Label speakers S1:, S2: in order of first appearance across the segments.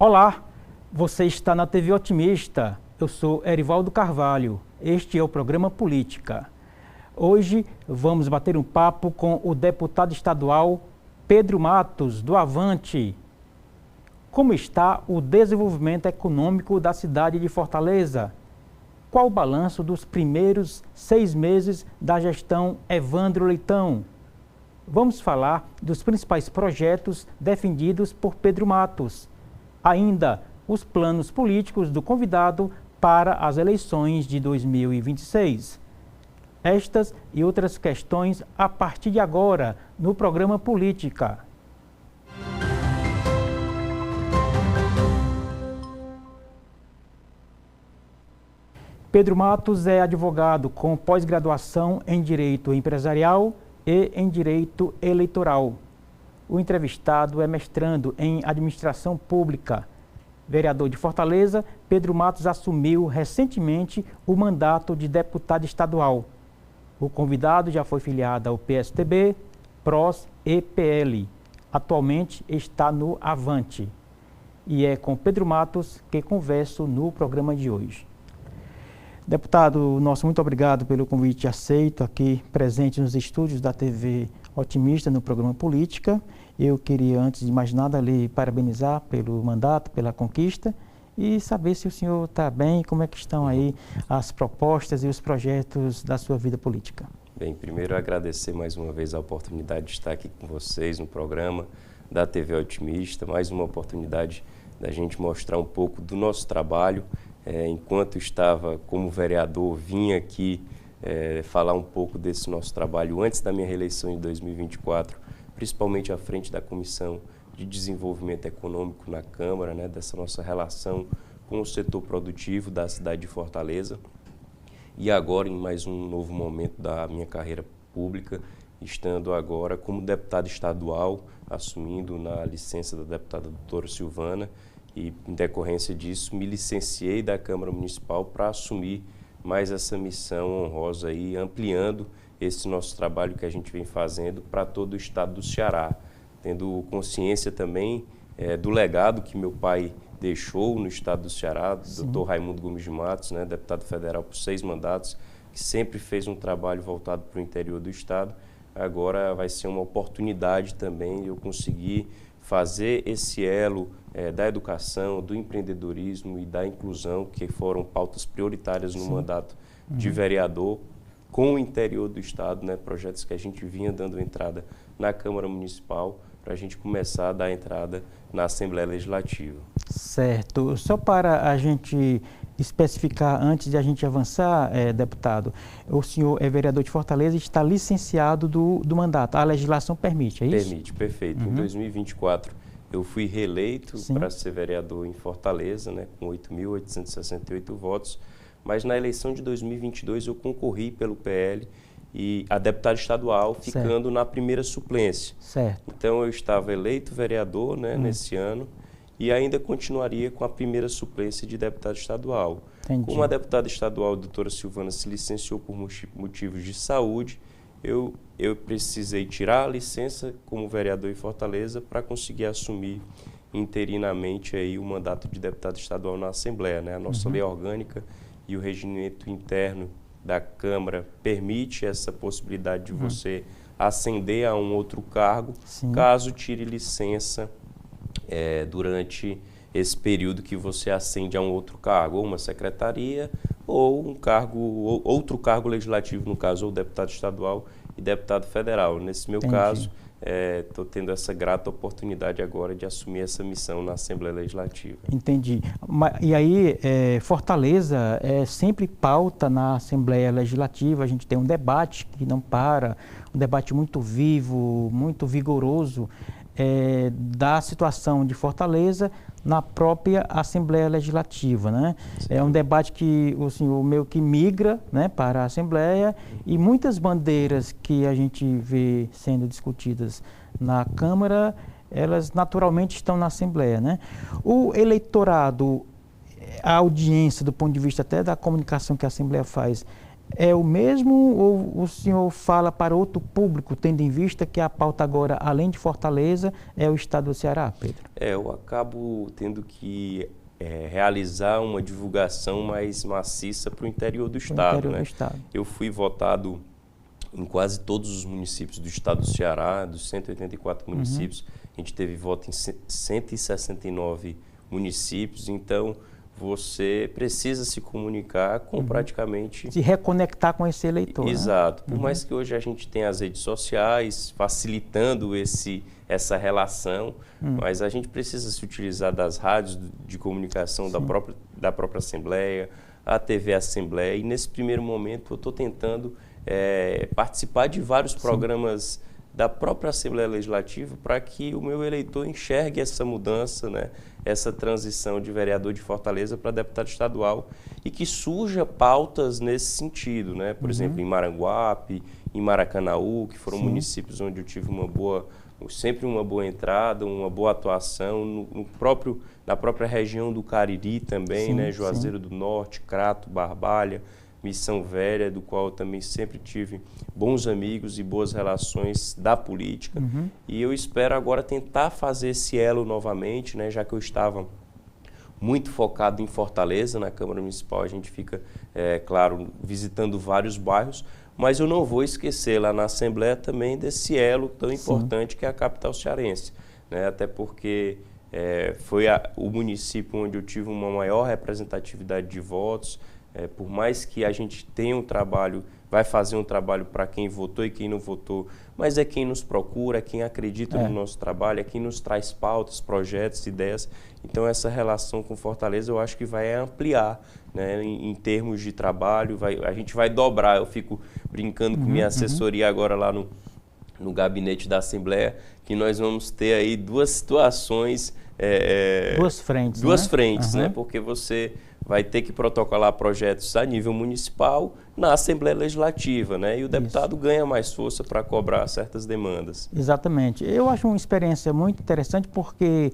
S1: Olá, você está na TV Otimista. Eu sou Erivaldo Carvalho. Este é o programa Política. Hoje vamos bater um papo com o deputado estadual Pedro Matos, do Avante. Como está o desenvolvimento econômico da cidade de Fortaleza? Qual o balanço dos primeiros 6 meses da gestão Evandro Leitão? Vamos falar dos principais projetos defendidos por Pedro Matos. Ainda os planos políticos do convidado para as eleições de 2026. Estas e outras questões a partir de agora no programa Política. Pedro Matos é advogado com pós-graduação em Direito Empresarial e em Direito Eleitoral. O entrevistado é mestrando em Administração Pública. Vereador de Fortaleza, Pedro Matos assumiu recentemente o mandato de deputado estadual. O convidado já foi filiado ao PSTB, PROS e PL. Atualmente está no Avante. E é com Pedro Matos que converso no programa de hoje. Deputado, muito obrigado pelo convite aceito aqui presente nos estúdios da TV Otimista no programa Política. Eu queria, antes de mais nada, lhe parabenizar pelo mandato, pela conquista e saber se o senhor está bem, como é que estão aí as propostas e os projetos da sua vida política.
S2: Bem, primeiro agradecer mais uma vez a oportunidade de estar aqui com vocês no programa da TV Otimista, mais uma oportunidade da gente mostrar um pouco do nosso trabalho. Enquanto estava como vereador, vim aqui falar um pouco desse nosso trabalho antes da minha reeleição em 2024, principalmente à frente da Comissão de Desenvolvimento Econômico na Câmara, dessa nossa relação com o setor produtivo da cidade de Fortaleza. E agora, em mais um novo momento da minha carreira pública, estando agora como deputado estadual, assumindo na licença da deputada doutora Silvana, e, em decorrência disso, me licenciei da Câmara Municipal para assumir mais essa missão honrosa aí, ampliando esse nosso trabalho que a gente vem fazendo para todo o estado do Ceará, tendo consciência também do legado que meu pai deixou no estado do Ceará, do Dr. Raimundo Gomes de Matos, deputado federal por 6 mandatos, que sempre fez um trabalho voltado para o interior do estado. Agora vai ser uma oportunidade também de eu conseguir fazer esse elo da educação, do empreendedorismo e da inclusão, que foram pautas prioritárias no mandato de vereador, com o interior do estado, projetos que a gente vinha dando entrada na Câmara Municipal, para a gente começar a dar entrada na Assembleia Legislativa.
S1: Certo. Só para a gente especificar, antes de a gente avançar, deputado, o senhor é vereador de Fortaleza e está licenciado do mandato. A legislação permite, é isso?
S2: Permite, perfeito. Em 2024, eu fui reeleito para ser vereador em Fortaleza, com 8.868 votos, mas na eleição de 2022 eu concorri pelo PL e a deputado estadual, ficando na primeira suplência.
S1: Certo.
S2: Então eu estava eleito vereador nesse ano e ainda continuaria com a primeira suplência de deputado estadual.
S1: Entendi.
S2: Como a deputada estadual, a doutora Silvana, se licenciou por motivos de saúde, eu precisei tirar a licença como vereador em Fortaleza para conseguir assumir interinamente aí o mandato de deputado estadual na Assembleia. A nossa lei orgânica e o regimento interno da Câmara permite essa possibilidade de você ascender a um outro cargo, caso tire licença durante esse período que você ascende a um outro cargo, ou uma secretaria, ou um cargo, outro cargo legislativo, no caso, ou deputado estadual e deputado federal. Nesse meu caso, estou tendo essa grata oportunidade agora de assumir essa missão na Assembleia Legislativa.
S1: Entendi. E aí, Fortaleza sempre pauta na Assembleia Legislativa, a gente tem um debate que não para, um debate muito vivo, muito vigoroso, da situação de Fortaleza na própria Assembleia Legislativa, É um debate que o senhor meio que migra, para a Assembleia, e muitas bandeiras que a gente vê sendo discutidas na Câmara, elas naturalmente estão na Assembleia, O eleitorado, a audiência do ponto de vista até da comunicação que a Assembleia faz, é o mesmo ou o senhor fala para outro público, tendo em vista que a pauta agora, além de Fortaleza, é o estado do Ceará, Pedro?
S2: Eu acabo tendo que realizar uma divulgação mais maciça para o interior do estado, né? Eu fui votado em quase todos os municípios do estado do Ceará, dos 184 municípios. A gente teve voto em 169 municípios, então você precisa se comunicar com praticamente...
S1: Se reconectar com esse eleitor.
S2: Exato.
S1: Né?
S2: Por mais que hoje a gente tenha as redes sociais facilitando essa relação, mas a gente precisa se utilizar das rádios de comunicação da própria Assembleia, a TV Assembleia, e nesse primeiro momento eu estou tentando participar de vários programas da própria Assembleia Legislativa para que o meu eleitor enxergue essa mudança, né? Essa transição de vereador de Fortaleza para deputado estadual e que surja pautas nesse sentido, né? Por exemplo, em Maranguape, em Maracanaú, que foram municípios onde eu tive sempre uma boa entrada, uma boa atuação, na própria região do Cariri também, né? Juazeiro do Norte, Crato, Barbalha, Missão Velha, do qual eu também sempre tive bons amigos e boas relações da política. E eu espero agora tentar fazer esse elo novamente, né, já que eu estava muito focado em Fortaleza, na Câmara Municipal. A gente fica, claro, visitando vários bairros, mas eu não vou esquecer lá na Assembleia também desse elo tão importante que é a capital cearense, né, até porque foi o município onde eu tive uma maior representatividade de votos. Por mais que a gente tenha vai fazer um trabalho para quem votou e quem não votou, mas é quem nos procura, é quem acredita no nosso trabalho, é quem nos traz pautas, projetos, ideias. Então essa relação com Fortaleza eu acho que vai ampliar, né, em termos de trabalho, a gente vai dobrar. Eu fico brincando com minha assessoria agora lá no gabinete da Assembleia, que nós vamos ter aí duas situações...
S1: Duas frentes,
S2: né? Porque você vai ter que protocolar projetos a nível municipal na Assembleia Legislativa, né? E o deputado ganha mais força para cobrar certas demandas.
S1: Exatamente. Eu acho uma experiência muito interessante porque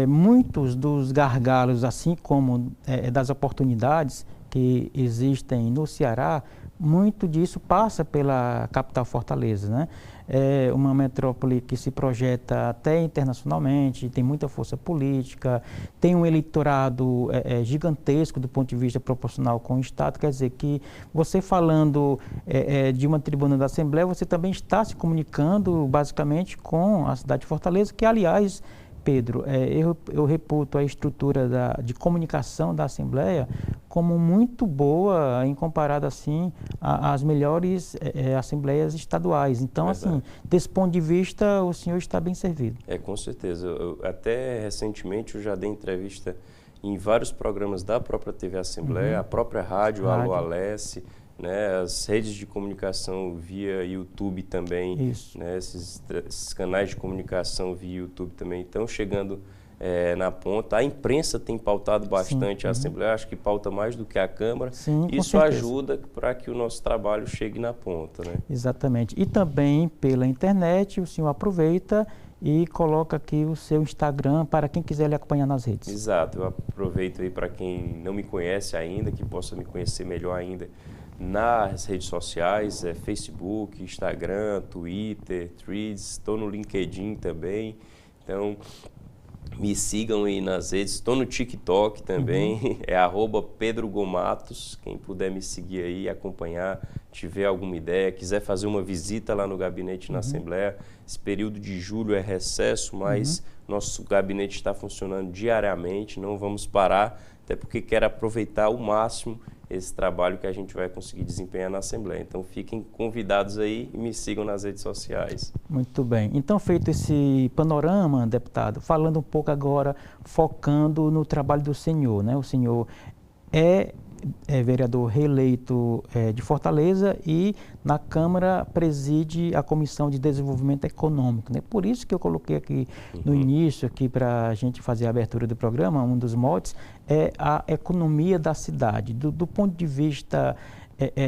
S1: muitos dos gargalos, assim como das oportunidades que existem no Ceará, muito disso passa pela capital Fortaleza, né? É uma metrópole que se projeta até internacionalmente, tem muita força política, tem um eleitorado gigantesco do ponto de vista proporcional com o Estado. Quer dizer que você falando de uma tribuna da Assembleia, você também está se comunicando basicamente com a cidade de Fortaleza, que aliás, Pedro, eu reputo a estrutura de comunicação da Assembleia como muito boa em comparado assim às melhores assembleias estaduais. Então, assim, desse ponto de vista, o senhor está bem servido.
S2: Com certeza. Até recentemente eu já dei entrevista em vários programas da própria TV Assembleia, a própria rádio, Alô Alesse, né, as redes de comunicação via YouTube também, né, esses canais de comunicação via YouTube também estão chegando na ponta. A imprensa tem pautado bastante a Assembleia, acho que pauta mais do que a Câmara. Isso ajuda para que o nosso trabalho chegue na ponta, né?
S1: Exatamente. E também pela internet, o senhor aproveita e coloca aqui o seu Instagram para quem quiser lhe acompanhar nas redes.
S2: Exato. Eu aproveito aí para quem não me conhece ainda, que possa me conhecer melhor ainda, nas redes sociais, Facebook, Instagram, Twitter, Threads, estou no LinkedIn também, então me sigam aí nas redes, estou no TikTok também, @PedroGomatos, quem puder me seguir aí, acompanhar, tiver alguma ideia, quiser fazer uma visita lá no gabinete na Assembleia, esse período de julho é recesso, mas nosso gabinete está funcionando diariamente, não vamos parar, até porque quero aproveitar ao máximo esse trabalho que a gente vai conseguir desempenhar na Assembleia. Então, fiquem convidados aí e me sigam nas redes sociais.
S1: Muito bem. Então, feito esse panorama, deputado, falando um pouco agora, focando no trabalho do senhor, né? O senhor é vereador reeleito de Fortaleza e na Câmara preside a Comissão de Desenvolvimento Econômico, né? Por isso que eu coloquei aqui no início, aqui para a gente fazer a abertura do programa, um dos motes é a economia da cidade. Do ponto de vista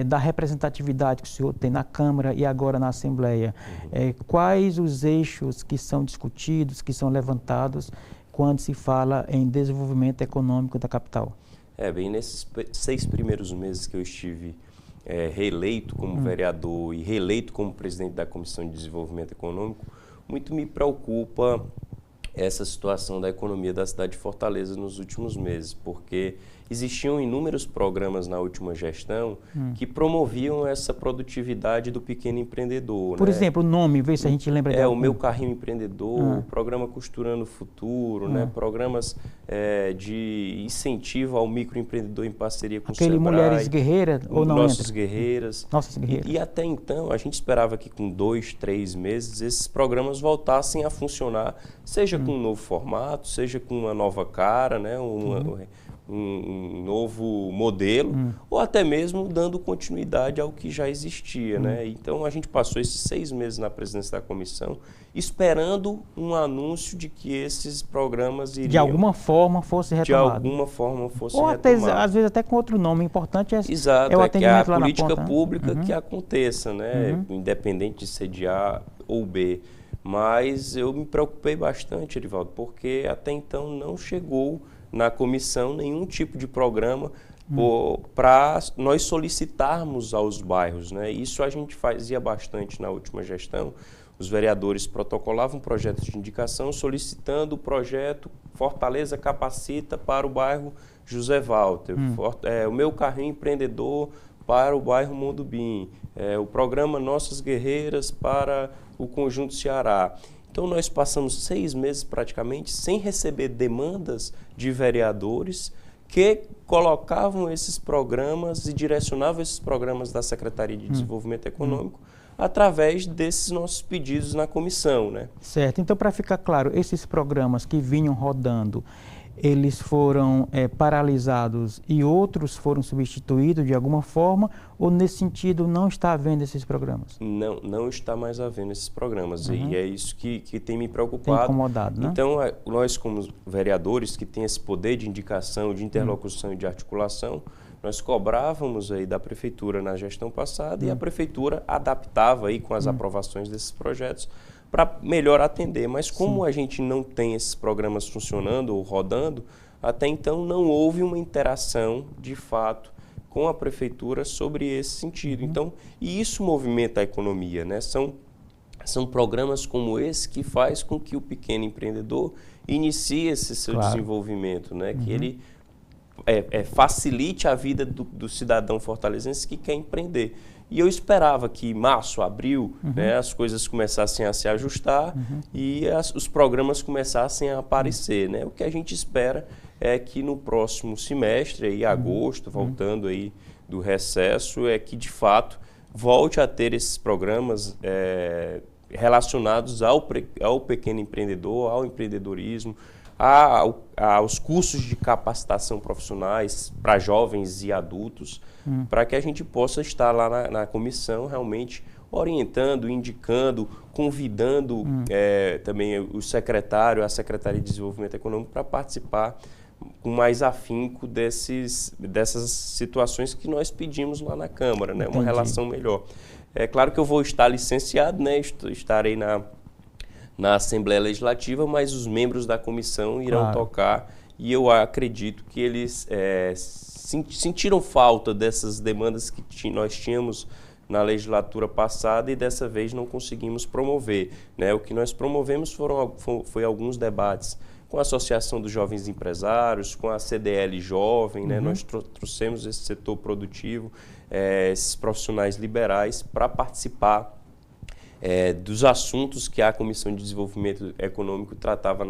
S1: da representatividade que o senhor tem na Câmara e agora na Assembleia, quais os eixos que são discutidos, que são levantados quando se fala em desenvolvimento econômico da capital?
S2: Bem, nesses 6 primeiros meses que eu estive reeleito como vereador e reeleito como presidente da Comissão de Desenvolvimento Econômico, muito me preocupa essa situação da economia da cidade de Fortaleza nos últimos meses, porque existiam inúmeros programas na última gestão que promoviam essa produtividade do pequeno empreendedor.
S1: Por
S2: né?
S1: exemplo, o nome, vê se a gente lembra de
S2: O
S1: algum.
S2: Meu Carrinho Empreendedor, o programa Costurando o Futuro, né? Programas de incentivo ao microempreendedor em parceria com o Sebrae.
S1: Mulheres Guerreiras ou não
S2: Nossas
S1: entra?
S2: Guerreiras.
S1: Nossas Guerreiras.
S2: E até então, a gente esperava que com 2, 3 meses, esses programas voltassem a funcionar, seja com um novo formato, seja com uma nova cara, né? Um novo modelo, ou até mesmo dando continuidade ao que já existia. Né? Então, a gente passou esses 6 meses na presidência da comissão esperando um anúncio de que esses programas iriam...
S1: De alguma forma fosse retomado.
S2: De alguma forma fosse
S1: ou até,
S2: retomado.
S1: às vezes até com outro nome. O importante é,
S2: Exato,
S1: é o atendimento
S2: que
S1: lá
S2: a
S1: na
S2: política
S1: ponta,
S2: pública que aconteça, né? Independente de ser de A ou B. Mas eu me preocupei bastante, Erivaldo, porque até então não chegou na comissão nenhum tipo de programa para nós solicitarmos aos bairros. Né? Isso a gente fazia bastante na última gestão. Os vereadores protocolavam projetos de indicação solicitando o projeto Fortaleza Capacita para o bairro José Walter, o Meu Carrinho Empreendedor para o bairro Mondubim, o programa Nossas Guerreiras para o Conjunto Ceará. Então, nós passamos 6 meses praticamente sem receber demandas de vereadores que colocavam esses programas e direcionavam esses programas da Secretaria de Desenvolvimento Econômico através desses nossos pedidos na comissão. Né?
S1: Certo. Então, para ficar claro, esses programas que vinham rodando, eles foram paralisados e outros foram substituídos de alguma forma, ou nesse sentido não está havendo esses programas?
S2: Não está mais havendo esses programas e é isso que tem me preocupado.
S1: Tem incomodado, né?
S2: Então, nós como vereadores que têm esse poder de indicação, de interlocução e de articulação, nós cobrávamos aí da prefeitura na gestão passada e a prefeitura adaptava aí com as aprovações desses projetos para melhor atender. Mas como a gente não tem esses programas funcionando ou rodando, até então não houve uma interação de fato com a prefeitura sobre esse sentido. Então, e isso movimenta a economia, né? São programas como esse que faz com que o pequeno empreendedor inicie esse seu desenvolvimento, né? Que ele facilite a vida do cidadão fortalezense que quer empreender. E eu esperava que março, abril, né, as coisas começassem a se ajustar e os programas começassem a aparecer. Né? O que a gente espera é que no próximo semestre, em agosto, voltando aí do recesso, é que de fato volte a ter esses programas relacionados ao pequeno empreendedor, ao empreendedorismo, aos cursos de capacitação profissionais para jovens e adultos, para que a gente possa estar lá na comissão realmente orientando, indicando, convidando também o secretário, a Secretaria de Desenvolvimento Econômico para participar com mais afinco dessas situações que nós pedimos lá na Câmara, né? Uma relação melhor. É claro que eu vou estar licenciado, né? Estarei na Assembleia Legislativa, mas os membros da comissão irão tocar e eu acredito que eles sentiram falta dessas demandas que nós tínhamos na legislatura passada e dessa vez não conseguimos promover. Né? O que nós promovemos foi alguns debates com a Associação dos Jovens Empresários, com a CDL Jovem, né? Nós trouxemos esse setor produtivo, esses profissionais liberais para participar dos assuntos que a Comissão de Desenvolvimento Econômico tratava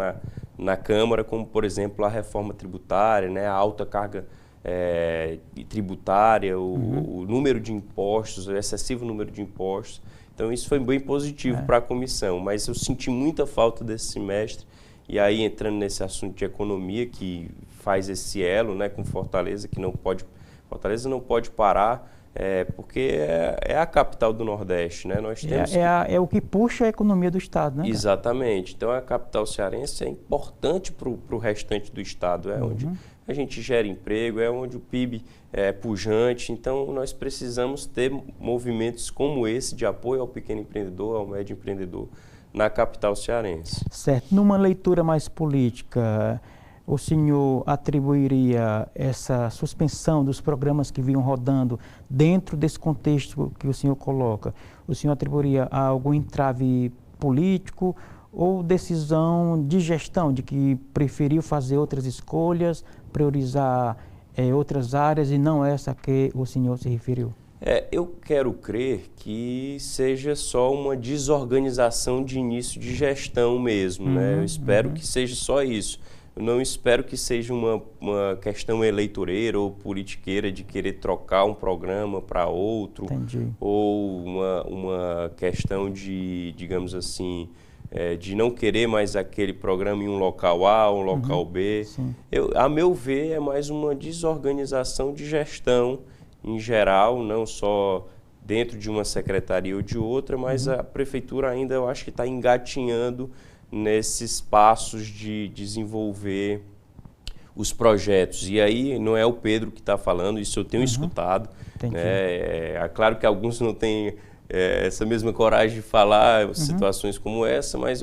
S2: na Câmara, como, por exemplo, a reforma tributária, né, a alta carga tributária, o número de impostos, o excessivo número de impostos. Então, isso foi bem positivo para a comissão, mas eu senti muita falta desse semestre. E aí, entrando nesse assunto de economia, que faz esse elo, né, com Fortaleza, Fortaleza não pode parar, porque é a capital do Nordeste, né? Nós temos
S1: é o que puxa a economia do Estado, né?
S2: Exatamente. Então, a capital cearense é importante para o restante do Estado, é onde a gente gera emprego, é onde o PIB é pujante. Então, nós precisamos ter movimentos como esse de apoio ao pequeno empreendedor, ao médio empreendedor, na capital cearense.
S1: Certo. Numa leitura mais política, o senhor atribuiria essa suspensão dos programas que vinham rodando dentro desse contexto que o senhor coloca? O senhor atribuiria a algum entrave político ou decisão de gestão, de que preferiu fazer outras escolhas, priorizar outras áreas e não essa a que o senhor se referiu?
S2: Eu quero crer que seja só uma desorganização de início de gestão mesmo, né? Eu espero que seja só isso. Eu não espero que seja uma questão eleitoreira ou politiqueira de querer trocar um programa para outro.
S1: Entendi.
S2: Ou uma questão de, digamos assim, de não querer mais aquele programa em um local A, um local B. A meu ver, é mais uma desorganização de gestão em geral, não só dentro de uma secretaria ou de outra, mas a prefeitura ainda, eu acho que está engatinhando nesses passos de desenvolver os projetos. E aí não é o Pedro que está falando, isso eu tenho escutado. É claro que alguns não têm essa mesma coragem de falar situações como essa, mas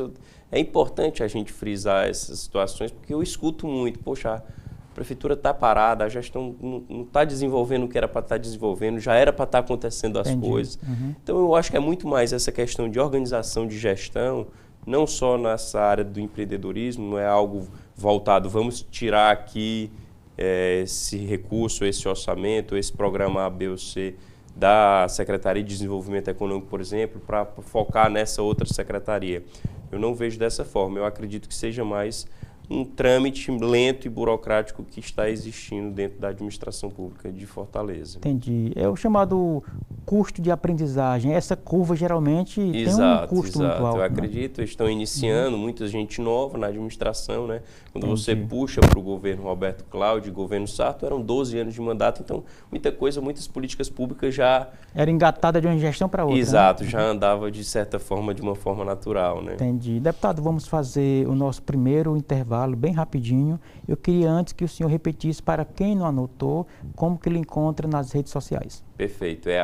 S2: é importante a gente frisar essas situações, porque eu escuto muito, poxa, a prefeitura está parada, a gestão não está desenvolvendo o que era para estar desenvolvendo, já era para estar acontecendo as coisas. Então eu acho que é muito mais essa questão de organização de gestão, não só nessa área do empreendedorismo, não é algo voltado, vamos tirar aqui esse recurso, esse orçamento, esse programa A, B ou C da Secretaria de Desenvolvimento Econômico, por exemplo, para focar nessa outra secretaria. Eu não vejo dessa forma, eu acredito que seja mais um trâmite lento e burocrático que está existindo dentro da administração pública de Fortaleza.
S1: Entendi. É o chamado custo de aprendizagem. Essa curva geralmente tem um custo muito alto.
S2: Eu acredito, estão iniciando, muita gente nova na administração, né? Quando você puxa para o governo Roberto Cláudio, governo Sarto, eram 12 anos de mandato, então muitas políticas públicas já...
S1: Era engatada de uma gestão para outra.
S2: Exato, já andava de certa forma, de uma forma natural, né?
S1: Entendi. Deputado, vamos fazer o nosso primeiro intervalo bem rapidinho. Eu queria antes que o senhor repetisse para quem não anotou, como que ele encontra nas redes sociais.
S2: Perfeito, é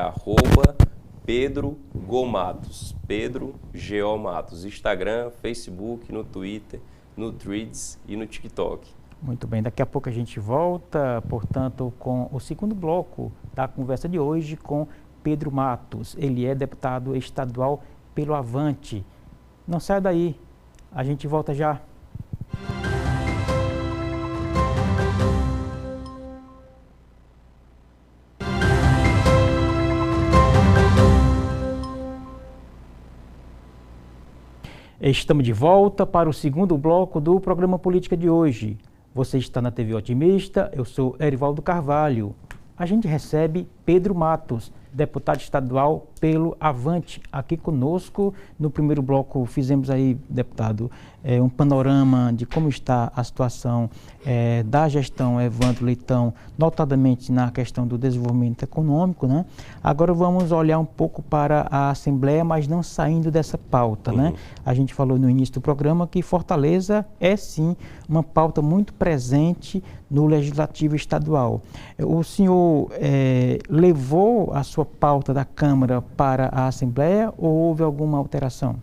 S2: @Pedro Gomatos, Pedro G.O. Matos, Instagram, Facebook, no Twitter, no Threads e no TikTok.
S1: Muito bem, daqui a pouco a gente volta, portanto, com o segundo bloco da conversa de hoje com Pedro Matos. Ele é deputado estadual pelo Avante. Não saia daí, a gente volta já. Estamos de volta para o segundo bloco do programa Política de hoje. Você está na TV Otimista, eu sou Erivaldo Carvalho. A gente recebe Pedro Matos, deputado estadual pelo Avante, aqui conosco. No primeiro bloco fizemos aí, deputado, um panorama de como está a situação da gestão Evandro Leitão, notadamente na questão do desenvolvimento econômico, né? Agora vamos olhar um pouco para a Assembleia, mas não saindo dessa pauta, né? A gente falou no início do programa que Fortaleza é sim uma pauta muito presente no Legislativo Estadual. O senhor levou a sua pauta da Câmara para a Assembleia ou houve alguma alteração?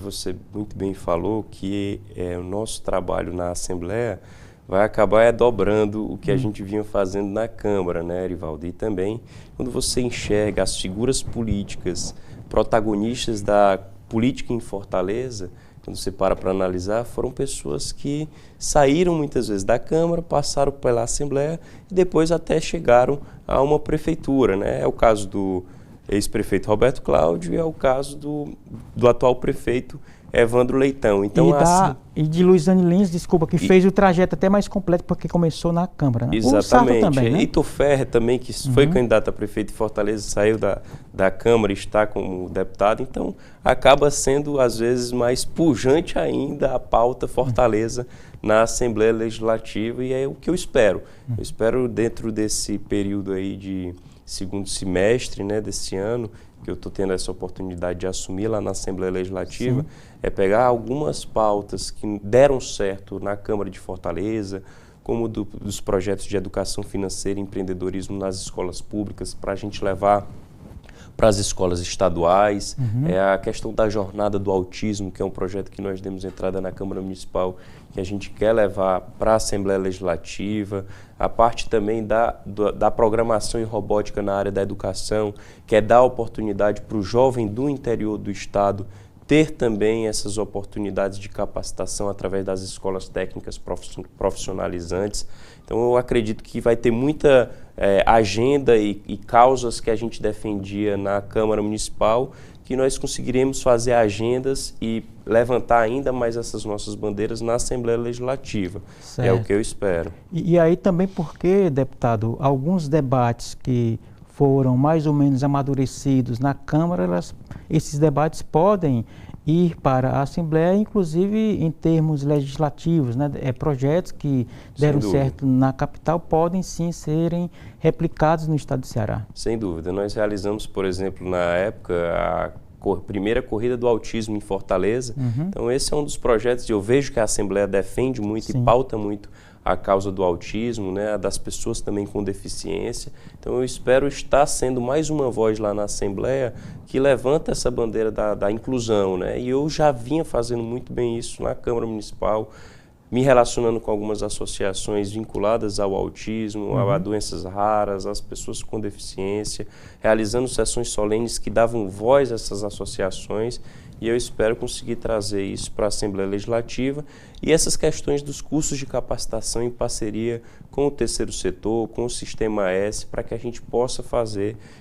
S2: Você muito bem falou que o nosso trabalho na Assembleia vai acabar dobrando o que a gente vinha fazendo na Câmara, né, Erivaldo? E também, quando você enxerga as figuras políticas protagonistas da política em Fortaleza, quando você para analisar, foram pessoas que saíram muitas vezes da Câmara, passaram pela Assembleia e depois até chegaram a uma prefeitura, né? É o caso do ex-prefeito Roberto Cláudio e é o caso do atual prefeito Evandro Leitão. Então,
S1: e de Luiziane Lins, desculpa, que fez o trajeto até mais completo porque começou na Câmara, né?
S2: Exatamente.
S1: Também, né?
S2: Heitor Ferrer também, que foi candidato a prefeito de Fortaleza, saiu da Câmara e está como deputado. Então, acaba sendo, às vezes, mais pujante ainda a pauta Fortaleza na Assembleia Legislativa e é o que eu espero. Eu espero, dentro desse período aí de segundo semestre, né, desse ano, que eu estou tendo essa oportunidade de assumir lá na Assembleia Legislativa, é pegar algumas pautas que deram certo na Câmara de Fortaleza, como dos projetos de educação financeira e empreendedorismo nas escolas públicas, para a gente levar para as escolas estaduais, a questão da jornada do autismo, que é um projeto que nós demos entrada na Câmara Municipal, que a gente quer levar para a Assembleia Legislativa, a parte também da programação em robótica na área da educação, que é dar oportunidade para o jovem do interior do estado ter também essas oportunidades de capacitação através das escolas técnicas profissionalizantes. Então, eu acredito que vai ter muita agenda e causas que a gente defendia na Câmara Municipal, que nós conseguiremos fazer agendas e levantar ainda mais essas nossas bandeiras na Assembleia Legislativa. Certo. É o que eu espero.
S1: E aí também porque, deputado, alguns debates que foram mais ou menos amadurecidos na Câmara, esses debates podem ir para a Assembleia, inclusive em termos legislativos, né? Projetos que deram certo na capital podem sim serem replicados no estado do Ceará.
S2: Sem dúvida. Nós realizamos, por exemplo, na época, a primeira corrida do autismo em Fortaleza. Então esse é um dos projetos que eu vejo que a Assembleia defende muito e pauta muito a causa do autismo, né, das pessoas também com deficiência. Então eu espero estar sendo mais uma voz lá na Assembleia que levanta essa bandeira da inclusão, né? E eu já vinha fazendo muito bem isso na Câmara Municipal, me relacionando com algumas associações vinculadas ao autismo, a doenças raras, às pessoas com deficiência, realizando sessões solenes que davam voz a essas associações, e eu espero conseguir trazer isso para a Assembleia Legislativa e essas questões dos cursos de capacitação em parceria com o terceiro setor, com o Sistema S, para que a gente possa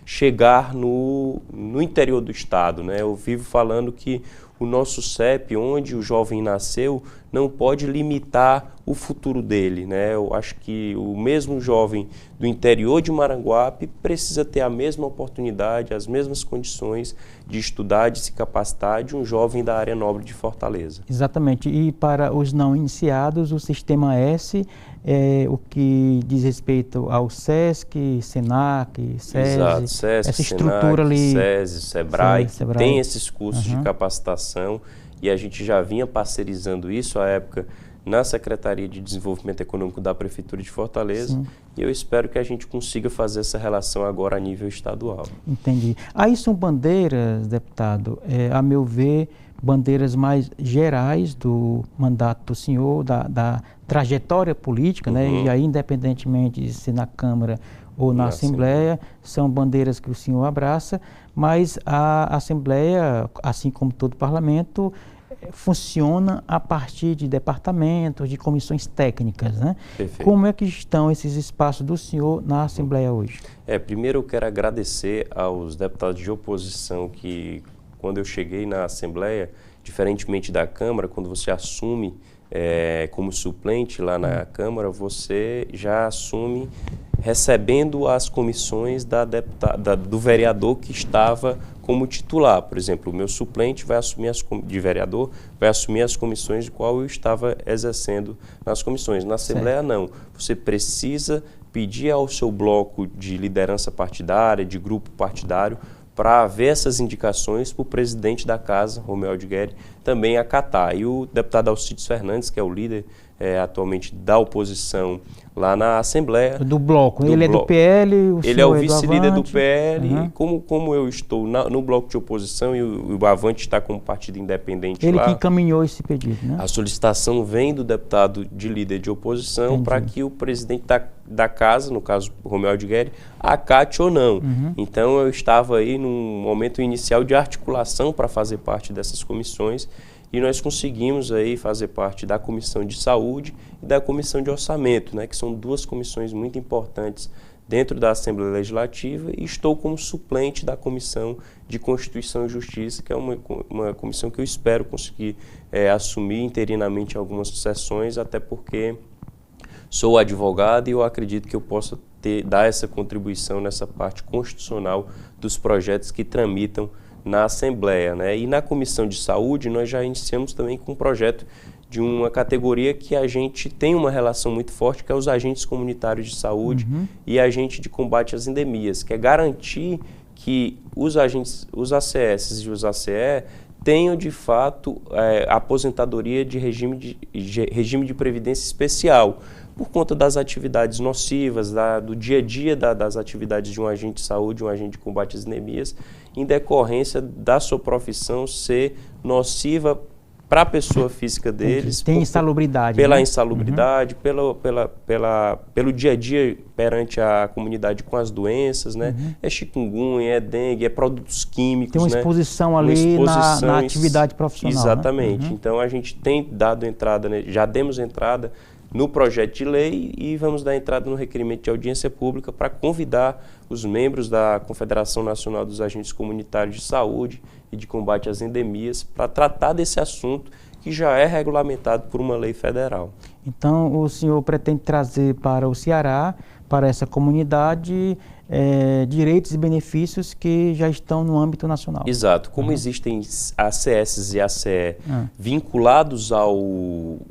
S2: chegar no interior do estado, né? Eu vivo falando que o nosso CEP, onde o jovem nasceu, não pode limitar o futuro dele, né? Eu acho que o mesmo jovem do interior de Maranguape precisa ter a mesma oportunidade, as mesmas condições de estudar, de se capacitar de um jovem da área nobre de Fortaleza.
S1: Exatamente. E para os não iniciados, o Sistema S é o que diz respeito ao SESC, SENAC, SESI.
S2: Exato, SESC,
S1: essa estrutura
S2: SENAC,
S1: ali,
S2: SESI, Sebrae, tem esses cursos de capacitação e a gente já vinha parcerizando isso à época na Secretaria de Desenvolvimento Econômico da Prefeitura de Fortaleza. Sim. E eu espero que a gente consiga fazer essa relação agora a nível estadual.
S1: Entendi. Aí são bandeiras, deputado, a meu ver, bandeiras mais gerais do mandato do senhor, da trajetória política, né? E aí, independentemente de ser na Câmara ou na Assembleia, são bandeiras que o senhor abraça, mas a Assembleia, assim como todo parlamento, funciona a partir de departamentos, de comissões técnicas, né? Perfeito. Como é que estão esses espaços do senhor na Assembleia hoje?
S2: Primeiro eu quero agradecer aos deputados de oposição que, quando eu cheguei na Assembleia, diferentemente da Câmara, quando você assume como suplente lá na Câmara, você já assume recebendo as comissões do vereador que estava como titular. Por exemplo, o meu suplente vai assumir de vereador, vai assumir as comissões de qual eu estava exercendo nas comissões. Na Assembleia, não. Você precisa pedir ao seu bloco de liderança partidária, de grupo partidário, para ver essas indicações para o presidente da casa, Romeu Aldigueri, também acatar. E o deputado Alcides Fernandes, que é o líder atualmente da oposição lá na Assembleia.
S1: Do bloco. Ele é do PL,
S2: ele é o vice-líder do PL. E como eu estou no bloco de oposição e o Avante está como partido independente
S1: ele
S2: lá.
S1: Ele que encaminhou esse pedido, né?
S2: A solicitação vem do deputado de líder de oposição para que o presidente da casa, no caso Romeu Aldigueri, acate ou não. Então eu estava aí num momento inicial de articulação para fazer parte dessas comissões. E nós conseguimos aí fazer parte da Comissão de Saúde e da Comissão de Orçamento, né, que são duas comissões muito importantes dentro da Assembleia Legislativa, e estou como suplente da Comissão de Constituição e Justiça, que é uma comissão que eu espero conseguir assumir interinamente algumas sessões, até porque sou advogado e eu acredito que eu possa dar essa contribuição nessa parte constitucional dos projetos que tramitam na Assembleia, né? E na Comissão de Saúde nós já iniciamos também com um projeto de uma categoria que a gente tem uma relação muito forte, que é os agentes comunitários de saúde e agente de combate às endemias, que é garantir que os ACS e os ACE tenham de fato aposentadoria de regime de previdência especial, por conta das atividades nocivas, do dia a dia das atividades de um agente de saúde, um agente de combate às endemias, em decorrência da sua profissão ser nociva para a pessoa física deles.
S1: Tem insalubridade.
S2: Pela
S1: né?
S2: insalubridade, pelo dia a dia perante a comunidade com as doenças, né? É chikungunya, é dengue, é produtos químicos.
S1: Tem uma exposição ali na atividade profissional.
S2: Exatamente.
S1: Né?
S2: Então a gente tem dado entrada, né? Já demos entrada no projeto de lei e vamos dar entrada no requerimento de audiência pública para convidar os membros da Confederação Nacional dos Agentes Comunitários de Saúde e de Combate às Endemias para tratar desse assunto que já é regulamentado por uma lei federal.
S1: Então, o senhor pretende trazer para o Ceará, para essa comunidade, direitos e benefícios que já estão no âmbito nacional.
S2: Exato. Como existem ACS e ACE vinculados ao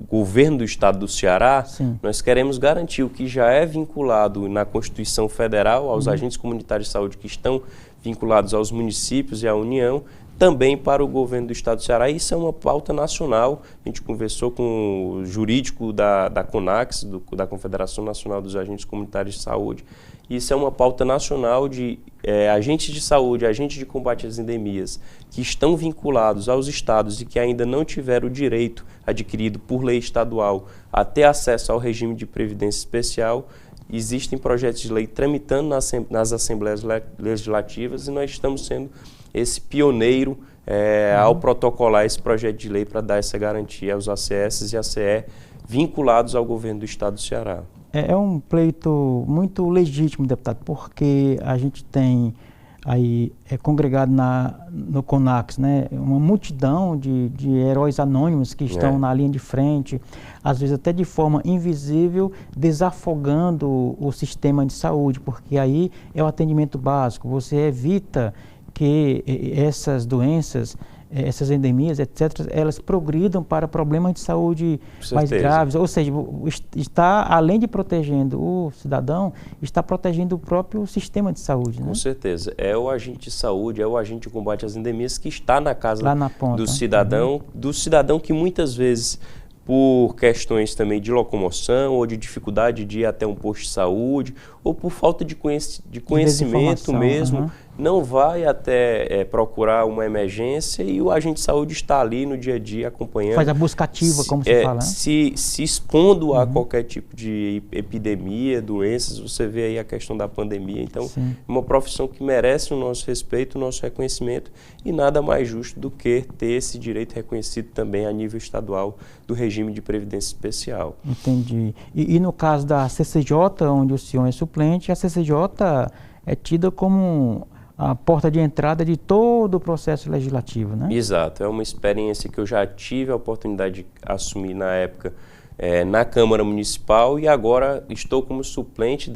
S2: governo do estado do Ceará, nós queremos garantir o que já é vinculado na Constituição Federal aos agentes comunitários de saúde que estão vinculados aos municípios e à União, também para o governo do estado do Ceará. Isso é uma pauta nacional. A gente conversou com o jurídico da CONAX, da Confederação Nacional dos Agentes Comunitários de Saúde. Isso é uma pauta nacional de agentes de saúde, agentes de combate às endemias, que estão vinculados aos estados e que ainda não tiveram o direito adquirido por lei estadual a ter acesso ao regime de previdência especial. Existem projetos de lei tramitando nas assembleias legislativas e nós estamos sendo esse pioneiro ao protocolar esse projeto de lei para dar essa garantia aos ACS e ACE vinculados ao governo do estado do Ceará.
S1: É um pleito muito legítimo, deputado, porque a gente tem aí congregado no CONAX, né, uma multidão de heróis anônimos que estão na linha de frente, às vezes até de forma invisível, desafogando o sistema de saúde, porque aí é o atendimento básico, você evita que essas doenças, essas endemias, etc., elas progridam para problemas de saúde mais graves. Ou seja, está, além de protegendo o cidadão, está protegendo o próprio sistema de saúde.
S2: Com certeza. É o agente de saúde, é o agente de combate às endemias que está na casa
S1: lá na ponta,
S2: do cidadão que muitas vezes, por questões também de locomoção ou de dificuldade de ir até um posto de saúde ou por falta de conhecimento mesmo, não vai até procurar uma emergência e o agente de saúde está ali no dia a dia acompanhando.
S1: Faz a busca ativa, como se fala. Né?
S2: Se expondo a qualquer tipo de epidemia, doenças, você vê aí a questão da pandemia. Então, é uma profissão que merece o nosso respeito, o nosso reconhecimento e nada mais justo do que ter esse direito reconhecido também a nível estadual do regime de previdência especial.
S1: Entendi. E no caso da CCJ, onde o senhor é suplente, a CCJ é tida como a porta de entrada de todo o processo legislativo, né?
S2: Exato, é uma experiência que eu já tive a oportunidade de assumir na época na Câmara Municipal e agora estou como suplente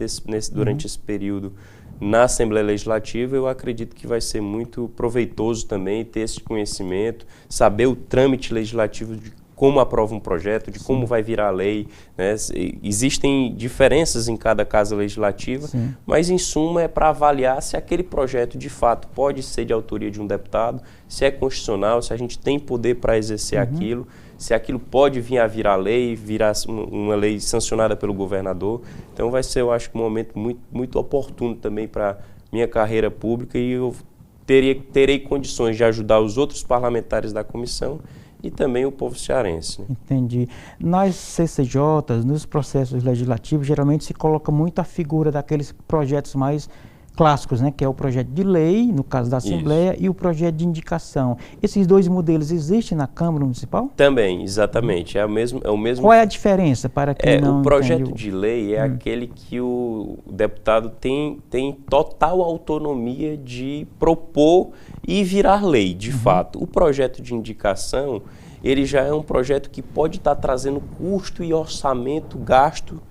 S2: durante esse período na Assembleia Legislativa. Eu acredito que vai ser muito proveitoso também ter esse conhecimento, saber o trâmite legislativo de como aprova um projeto, de como vai virar lei, né? Existem diferenças em cada casa legislativa, mas em suma é para avaliar se aquele projeto de fato pode ser de autoria de um deputado, se é constitucional, se a gente tem poder para exercer aquilo, se aquilo pode vir a virar lei, virar uma lei sancionada pelo governador. Então vai ser, eu acho, um momento muito, muito oportuno também para minha carreira pública e eu terei condições de ajudar os outros parlamentares da comissão e também o povo cearense. Né?
S1: Entendi. Nas CCJs, nos processos legislativos, geralmente se coloca muito a figura daqueles projetos mais clássicos, né? Que é o projeto de lei, no caso da Assembleia, e o projeto de indicação. Esses dois modelos existem na Câmara Municipal?
S2: Também, exatamente. É o mesmo.
S1: Qual é a diferença para quem não
S2: o projeto de lei é aquele que o deputado tem total autonomia de propor e virar lei, de fato. O projeto de indicação, ele já é um projeto que pode estar trazendo custo e orçamento, gasto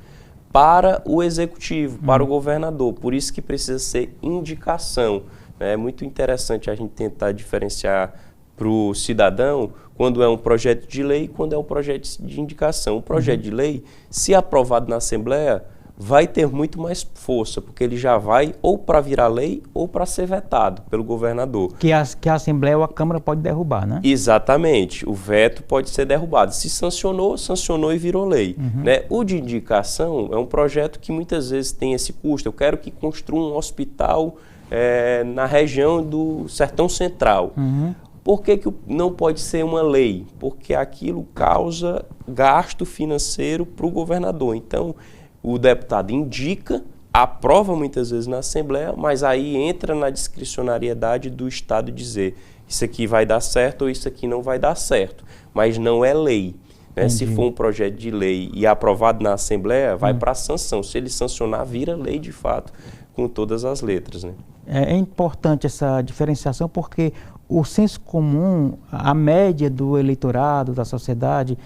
S2: para o executivo, para o governador. Por isso que precisa ser indicação. É muito interessante a gente tentar diferenciar para o cidadão quando é um projeto de lei e quando é um projeto de indicação. O projeto de lei, se aprovado na Assembleia, vai ter muito mais força, porque ele já vai ou para virar lei ou para ser vetado pelo governador.
S1: Que a Assembleia ou a Câmara pode derrubar, né?
S2: Exatamente, o veto pode ser derrubado. Se sancionou e virou lei. Né? O de indicação é um projeto que muitas vezes tem esse custo. Eu quero que construa um hospital na região do Sertão Central. Por que não pode ser uma lei? Porque aquilo causa gasto financeiro para o governador. Então, o deputado indica, aprova muitas vezes na Assembleia, mas aí entra na discricionariedade do Estado dizer isso aqui vai dar certo ou isso aqui não vai dar certo, mas não é lei. Né? Se for um projeto de lei e aprovado na Assembleia, vai para a sanção. Se ele sancionar, vira lei de fato, com todas as letras. Né?
S1: É importante essa diferenciação porque o senso comum, a média do eleitorado, da sociedade,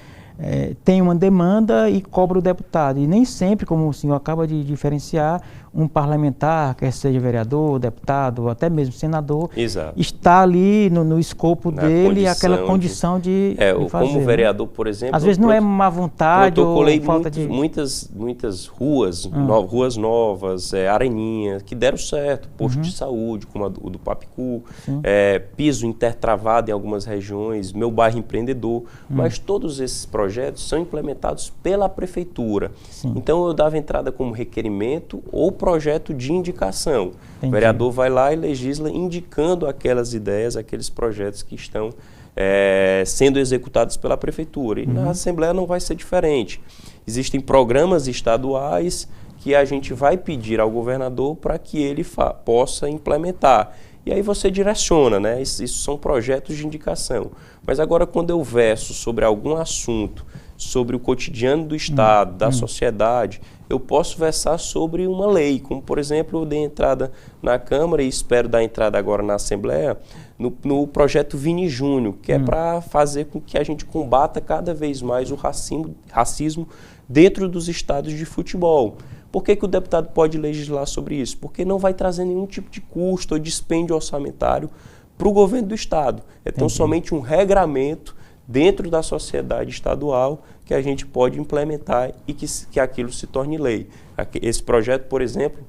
S1: tem uma demanda e cobra o deputado. E nem sempre, como o senhor acaba de diferenciar, um parlamentar, quer seja vereador, deputado, ou até mesmo senador, está ali no escopo dele, aquela condição de fazer.
S2: Como vereador, por exemplo...
S1: Às vezes não é má vontade ou falta de...
S2: Muitas ruas, ruas novas, areninhas, que deram certo, posto de saúde, como o do Papicu, piso intertravado em algumas regiões, meu bairro empreendedor, mas todos esses projetos são implementados pela prefeitura. Então eu dava entrada como requerimento ou projeto de indicação. O vereador vai lá e legisla indicando aquelas ideias, aqueles projetos que estão sendo executados pela prefeitura. E na Assembleia não vai ser diferente. Existem programas estaduais que a gente vai pedir ao governador para que ele possa implementar. E aí você direciona, né? Isso são projetos de indicação. Mas agora quando eu verso sobre algum assunto, sobre o cotidiano do Estado, da sociedade, eu posso versar sobre uma lei, como por exemplo eu dei entrada na Câmara e espero dar entrada agora na Assembleia, no projeto Vini Júnior, que é para fazer com que a gente combata cada vez mais o racismo dentro dos estádios de futebol. Por que o deputado pode legislar sobre isso? Porque não vai trazer nenhum tipo de custo ou dispêndio orçamentário para o governo do Estado. É tão somente um regramento dentro da sociedade estadual que a gente pode implementar e que aquilo se torne lei. Esse projeto, por exemplo,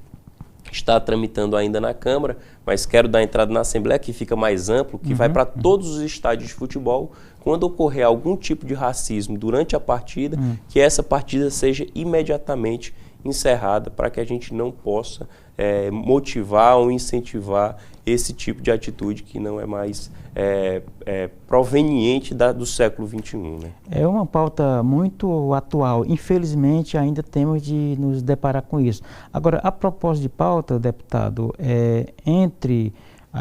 S2: está tramitando ainda na Câmara, mas quero dar entrada na Assembleia, que fica mais amplo, que vai para todos os estádios de futebol. Quando ocorrer algum tipo de racismo durante a partida, que essa partida seja imediatamente encerrada para que a gente não possa motivar ou incentivar esse tipo de atitude que não é mais proveniente do século XXI. Né?
S1: É uma pauta muito atual. Infelizmente, ainda temos de nos deparar com isso. Agora, a propósito de pauta, deputado, entre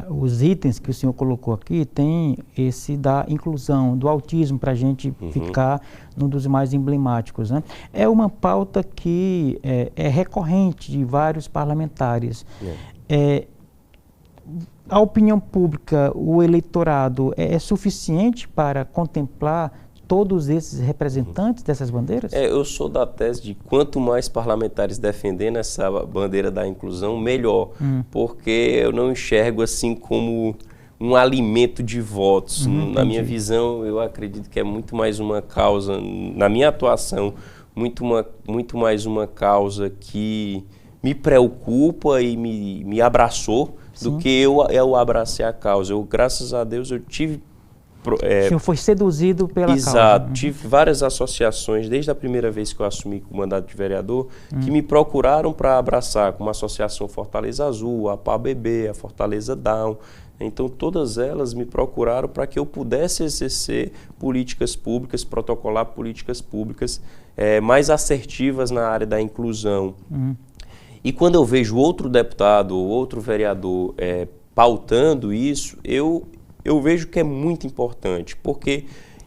S1: os itens que o senhor colocou aqui, tem esse da inclusão, do autismo, para a gente ficar num dos mais emblemáticos. Né? É uma pauta que é recorrente de vários parlamentares. A opinião pública, o eleitorado, é suficiente para contemplar todos esses representantes dessas bandeiras?
S2: Eu sou da tese de quanto mais parlamentares defendendo essa bandeira da inclusão, melhor. Porque eu não enxergo assim como um alimento de votos. Na minha visão, eu acredito que é muito mais uma causa, na minha atuação, muito mais uma causa que me preocupa e me abraçou do que eu abracei a causa. Graças a Deus, eu tive...
S1: o senhor foi seduzido pela causa.
S2: Exato. Tive várias associações, desde a primeira vez que eu assumi o mandato de vereador, que me procuraram para abraçar, como a Associação Fortaleza Azul, a PABB, a Fortaleza Down. Então, todas elas me procuraram para que eu pudesse exercer políticas públicas, protocolar políticas públicas mais assertivas na área da inclusão. E quando eu vejo outro deputado ou outro vereador pautando isso, eu vejo que é muito importante, porque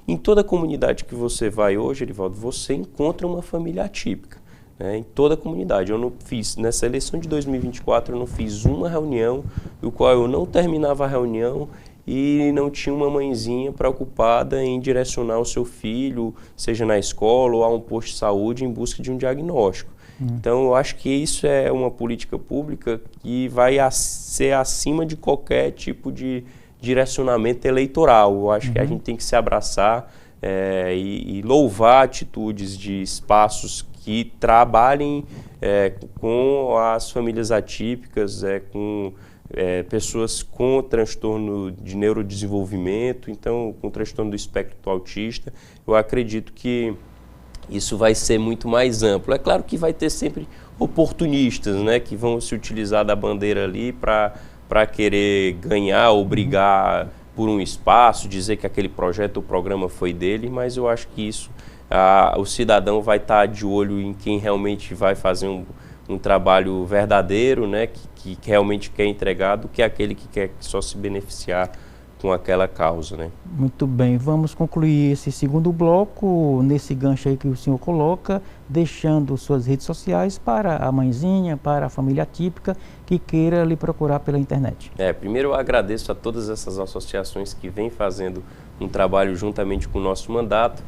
S2: em toda comunidade que você vai hoje, Erivaldo, você encontra uma família atípica, né? Em toda a comunidade. Eu não fiz, nessa eleição de 2024, eu não fiz uma reunião do qual eu não terminava a reunião e não tinha uma mãezinha preocupada em direcionar o seu filho, seja na escola ou a um posto de saúde, em busca de um diagnóstico. Então, eu acho que isso é uma política pública que vai ser acima de qualquer tipo de direcionamento eleitoral. Eu acho que a gente tem que se abraçar e louvar atitudes de espaços que trabalhem com as famílias atípicas, com pessoas com transtorno de neurodesenvolvimento, então com transtorno do espectro autista. Eu acredito que isso vai ser muito mais amplo. É claro que vai ter sempre oportunistas, né, que vão se utilizar da bandeira ali para querer ganhar ou brigar por um espaço, dizer que aquele projeto ou programa foi dele, mas eu acho que isso, o cidadão vai estar de olho em quem realmente vai fazer um trabalho verdadeiro, né, que realmente quer entregar, do que aquele que quer só se beneficiar com aquela causa, né?
S1: Muito bem, vamos concluir esse segundo bloco nesse gancho aí que o senhor coloca, deixando suas redes sociais para a mãezinha, para a família atípica que queira lhe procurar pela internet.
S2: Primeiro eu agradeço a todas essas associações que vêm fazendo um trabalho juntamente com o nosso mandato.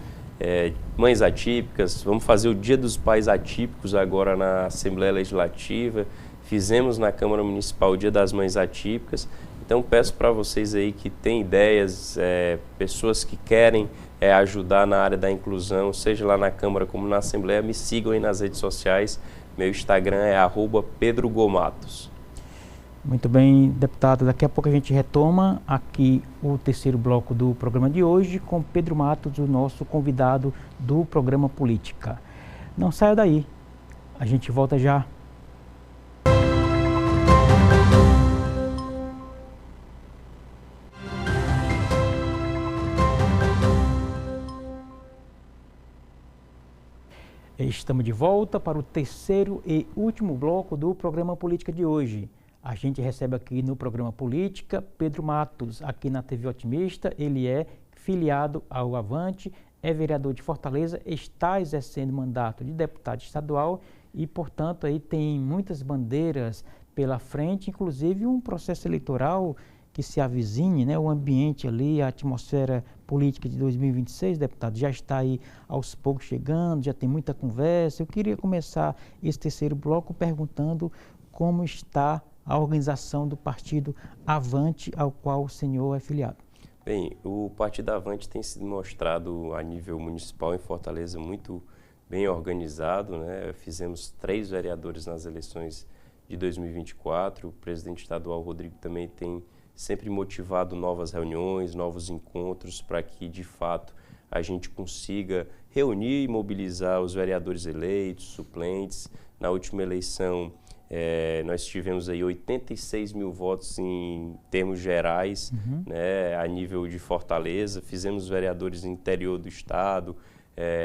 S2: Mães atípicas, vamos fazer o Dia dos Pais Atípicos agora na Assembleia Legislativa, fizemos na Câmara Municipal o Dia das Mães Atípicas. Então peço para vocês aí que têm ideias, pessoas que querem ajudar na área da inclusão, seja lá na Câmara como na Assembleia, me sigam aí nas redes sociais. Meu Instagram é @PedroGomatos.
S1: Muito bem, deputado. Daqui a pouco a gente retoma aqui o terceiro bloco do programa de hoje com Pedro Matos, o nosso convidado do programa Política. Não saia daí, a gente volta já. Estamos de volta para o terceiro e último bloco do programa Política de hoje. A gente recebe aqui no programa Política Pedro Matos, aqui na TV Otimista. Ele é filiado ao Avante, é vereador de Fortaleza, está exercendo mandato de deputado estadual e, portanto, aí tem muitas bandeiras pela frente, inclusive um processo eleitoral que se avizinhe, né, o ambiente ali, a atmosfera política de 2026, deputado, já está aí aos poucos chegando, já tem muita conversa. Eu queria começar esse terceiro bloco perguntando como está a organização do partido Avante, ao qual o senhor é filiado.
S2: Bem, o Partido Avante tem sido mostrado a nível municipal em Fortaleza muito bem organizado, né? Fizemos 3 vereadores nas eleições de 2024, o presidente estadual Rodrigo também tem sempre motivado novas reuniões, novos encontros para que, de fato, a gente consiga reunir e mobilizar os vereadores eleitos, suplentes. Na última eleição, nós tivemos aí 86 mil votos em termos gerais, né, a nível de Fortaleza. Fizemos vereadores no interior do estado,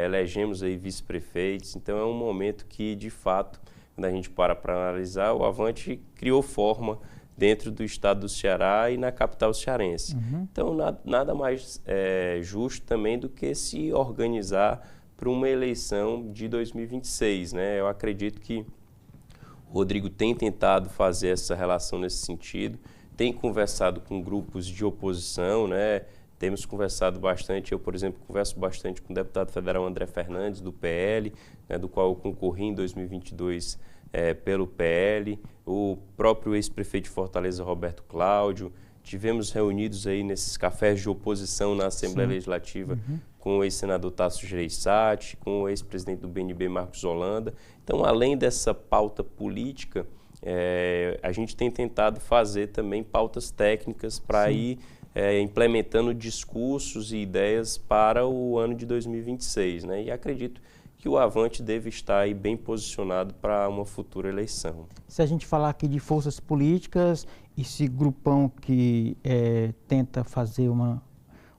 S2: elegemos aí vice-prefeitos. Então, é um momento que, de fato, quando a gente para analisar, o Avante criou forma dentro do estado do Ceará e na capital cearense. Então, nada mais justo também do que se organizar para uma eleição de 2026, né? Eu acredito que o Rodrigo tem tentado fazer essa relação nesse sentido, tem conversado com grupos de oposição, né? Temos conversado bastante, eu, por exemplo, converso bastante com o deputado federal André Fernandes, do PL, né, do qual eu concorri em 2022 pelo PL, o próprio ex-prefeito de Fortaleza, Roberto Cláudio. Tivemos reunidos aí nesses cafés de oposição na Assembleia Legislativa com o ex-senador Tasso Gereissati, com o ex-presidente do BNB, Marcos Holanda. Então, além dessa pauta política, a gente tem tentado fazer também pautas técnicas para ir implementando discursos e ideias para o ano de 2026, né? E acredito que o Avante deve estar aí bem posicionado para uma futura eleição.
S1: Se a gente falar aqui de forças políticas, esse grupão que tenta fazer um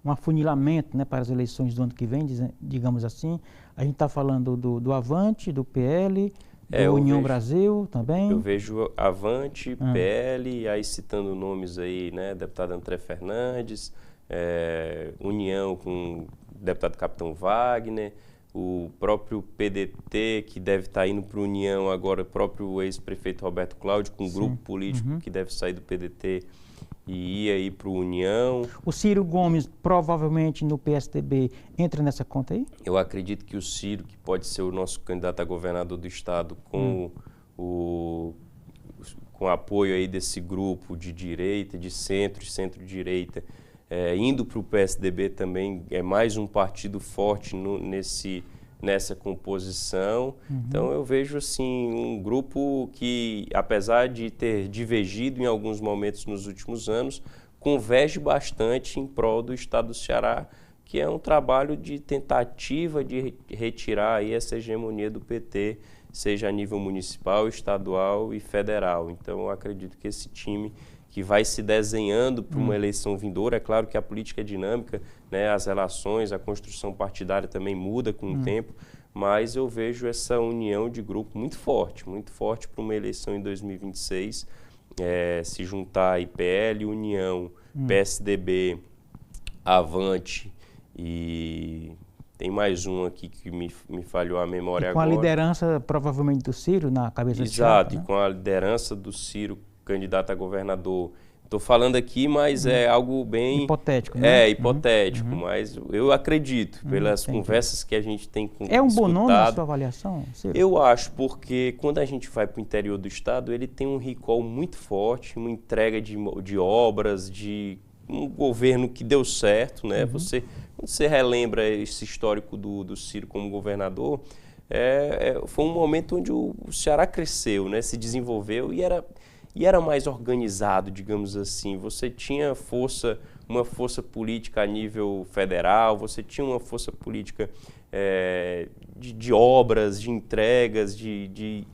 S1: afunilamento, né, para as eleições do ano que vem, digamos assim, a gente está falando do Avante, do PL, do União Brasil também?
S2: Eu vejo Avante, PL, aí citando nomes aí, né, deputado André Fernandes, União com o deputado Capitão Wagner, o próprio PDT, que deve estar indo para a União agora, o próprio ex-prefeito Roberto Cláudio, com um grupo político que deve sair do PDT e ir aí para a União.
S1: O Ciro Gomes, provavelmente no PSDB, entra nessa conta aí?
S2: Eu acredito que o Ciro, que pode ser o nosso candidato a governador do estado, com o apoio aí desse grupo de direita, de centro-direita, indo para o PSDB também, é mais um partido forte nessa composição. Então eu vejo assim um grupo que, apesar de ter divergido em alguns momentos nos últimos anos, converge bastante em prol do Estado do Ceará, que é um trabalho de tentativa de retirar aí essa hegemonia do PT, seja a nível municipal, estadual e federal. Então eu acredito que esse time que vai se desenhando para uma eleição vindoura, é claro que a política é dinâmica, né, as relações, a construção partidária também muda com o tempo, mas eu vejo essa união de grupo muito forte para uma eleição em 2026, se juntar aí PL, União, PSDB, Avante e tem mais um aqui que me falhou a memória agora.
S1: Com a liderança provavelmente do Ciro na cabeça de chapa,
S2: exato, e com a liderança do Ciro, candidato a governador. Estou falando aqui, mas é algo bem...
S1: hipotético, né?
S2: Hipotético, mas eu acredito, pelas conversas que a gente tem escutado.
S1: É um bom nome na sua avaliação, Ciro?
S2: Eu acho, porque quando a gente vai para o interior do estado, ele tem um recall muito forte, uma entrega de obras, de um governo que deu certo, né? Quando você relembra esse histórico do Ciro como governador, foi um momento onde o Ceará cresceu, né? Se desenvolveu e era mais organizado, digamos assim. Você tinha uma força política a nível federal, você tinha uma força política de obras, de entregas, de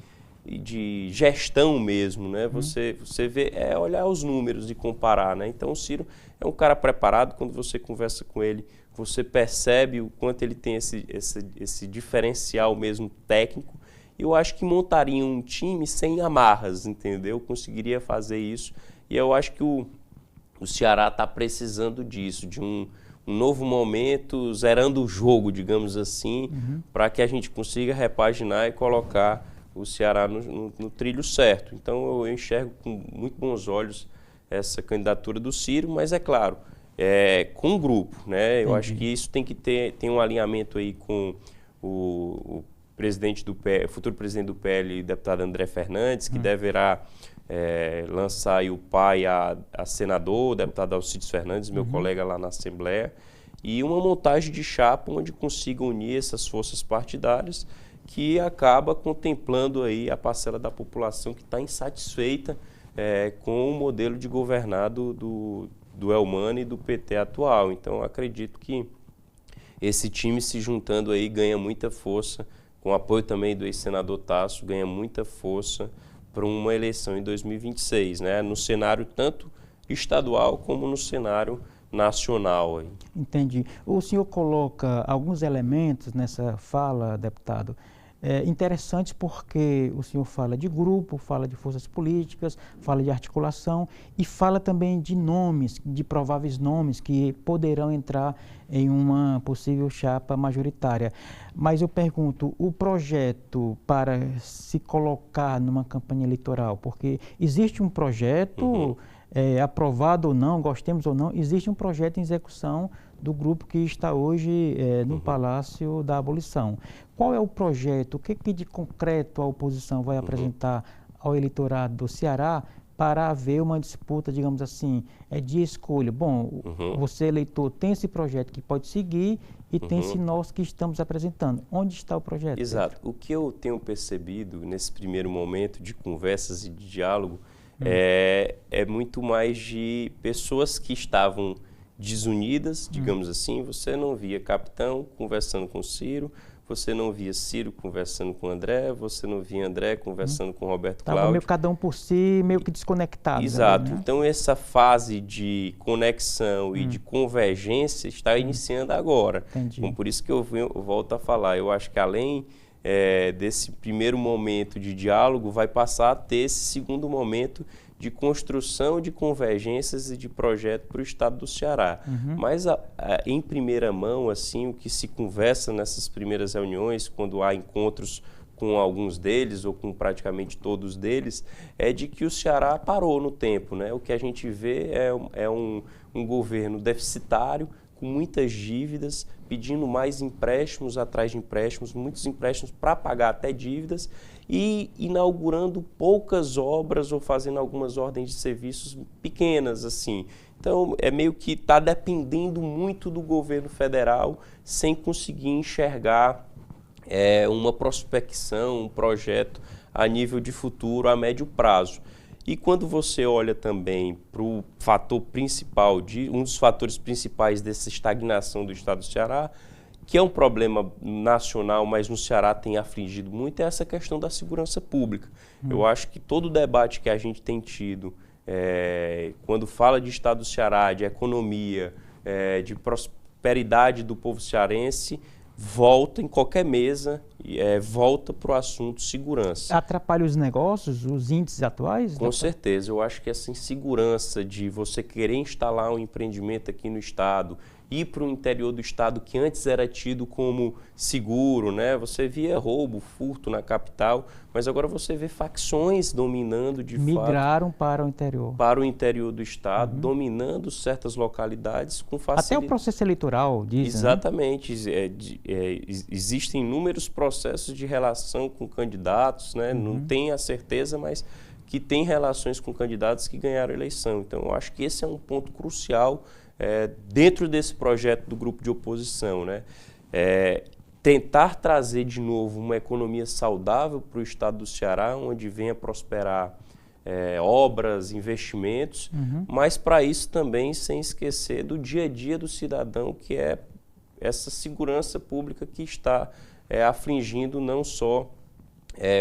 S2: gestão mesmo, né? Você vê, olhar os números e comparar, né? Então o Ciro é um cara preparado. Quando você conversa com ele, você percebe o quanto ele tem esse diferencial mesmo técnico. Eu acho que montaria um time sem amarras, entendeu? Conseguiria fazer isso. E eu acho que o Ceará está precisando disso, de um novo momento, zerando o jogo, digamos assim, para que a gente consiga repaginar e colocar o Ceará no trilho certo. Então eu enxergo com muito bons olhos essa candidatura do Ciro, mas é claro, com um grupo, né? Eu acho que isso tem que ter um alinhamento aí com o futuro presidente do PL, deputado André Fernandes, que deverá lançar aí o pai a senador, o deputado Alcides Fernandes, meu colega lá na Assembleia, e uma montagem de chapa onde consiga unir essas forças partidárias, que acaba contemplando aí a parcela da população que está insatisfeita com o modelo de governado do Elmano e do PT atual. Então, acredito que esse time se juntando aí ganha muita força, com o apoio também do ex-senador Tasso, ganha muita força para uma eleição em 2026, né? No cenário tanto estadual como no cenário nacional. Aí.
S1: Entendi. O senhor coloca alguns elementos nessa fala, deputado, interessantes, porque o senhor fala de grupo, fala de forças políticas, fala de articulação e fala também de nomes, de prováveis nomes que poderão entrar em uma possível chapa majoritária. Mas eu pergunto, o projeto para se colocar numa campanha eleitoral, porque existe um projeto... aprovado ou não, gostemos ou não, existe um projeto em execução do grupo que está hoje no Palácio da Abolição. Qual é o projeto? O que de concreto a oposição vai apresentar ao eleitorado do Ceará para haver uma disputa, digamos assim, de escolha? Bom, você, eleitor, tem esse projeto que pode seguir e tem-se nós que estamos apresentando. Onde está o projeto?
S2: Exato. O que eu tenho percebido nesse primeiro momento de conversas e de diálogo é muito mais de pessoas que estavam desunidas, digamos assim. Você não via capitão conversando com Ciro, você não via Ciro conversando com André, você não via André conversando com Roberto Cláudio.
S1: Estava meio cada um por si, meio que desconectados.
S2: Exato.
S1: Ali, né?
S2: Então essa fase de conexão e de convergência está iniciando agora.
S1: Entendi.
S2: Então, por isso que eu volto a falar. Eu acho que além desse primeiro momento de diálogo, vai passar a ter esse segundo momento de construção de convergências e de projeto para o estado do Ceará. Mas em primeira mão, assim, o que se conversa nessas primeiras reuniões, quando há encontros com alguns deles ou com praticamente todos deles, é de que o Ceará parou no tempo, né? O que a gente vê é um governo deficitário, com muitas dívidas, pedindo mais empréstimos atrás de empréstimos, muitos empréstimos para pagar até dívidas e inaugurando poucas obras ou fazendo algumas ordens de serviços pequenas, assim. Então, é meio que está dependendo muito do governo federal sem conseguir enxergar uma prospecção, um projeto a nível de futuro, a médio prazo. E quando você olha também para o fator principal, um dos fatores principais dessa estagnação do estado do Ceará, que é um problema nacional, mas no Ceará tem afligido muito, é essa questão da segurança pública. Eu acho que todo o debate que a gente tem tido, quando fala de estado do Ceará, de economia, de prosperidade do povo cearense, volta em qualquer mesa, volta para o assunto segurança.
S1: Atrapalha os negócios, os índices atuais?
S2: Com certeza, eu acho que essa insegurança de você querer instalar um empreendimento aqui no estado, ir para o interior do estado que antes era tido como seguro, né? Você via roubo, furto na capital, mas agora você vê facções dominando de fato.
S1: Migraram para o interior.
S2: Para o interior do estado, dominando certas localidades com facilidade.
S1: Até o processo eleitoral diz.
S2: Exatamente. Né? Existem inúmeros processos de relação com candidatos, né? Não tem a certeza, mas que tem relações com candidatos que ganharam a eleição. Então, eu acho que esse é um ponto crucial dentro desse projeto do grupo de oposição, né? Tentar trazer de novo uma economia saudável para o estado do Ceará, onde venha prosperar obras, investimentos, mas para isso também sem esquecer do dia a dia do cidadão, que é essa segurança pública que está afligindo não só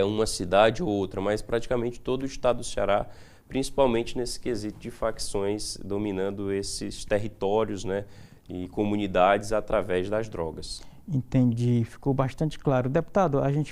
S2: uma cidade ou outra, mas praticamente todo o estado do Ceará, principalmente nesse quesito de facções dominando esses territórios, né, e comunidades através das drogas.
S1: Entendi, ficou bastante claro. Deputado, a gente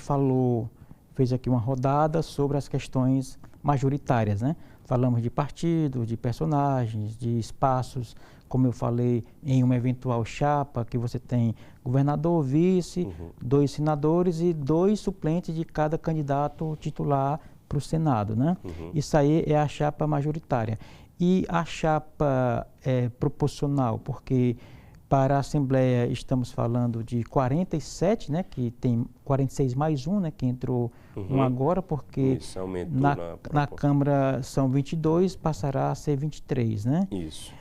S1: fez aqui uma rodada sobre as questões majoritárias, né? Falamos de partidos, de personagens, de espaços, como eu falei, em uma eventual chapa, que você tem governador, vice, 2 senadores e 2 suplentes de cada candidato titular para o Senado, né? Isso aí é a chapa majoritária. E a chapa proporcional, porque para a Assembleia estamos falando de 47, né? Que tem 46 mais 1, né? Que entrou um agora, porque
S2: isso, aumentou
S1: na Câmara são 22, passará a ser 23, né?
S2: Isso.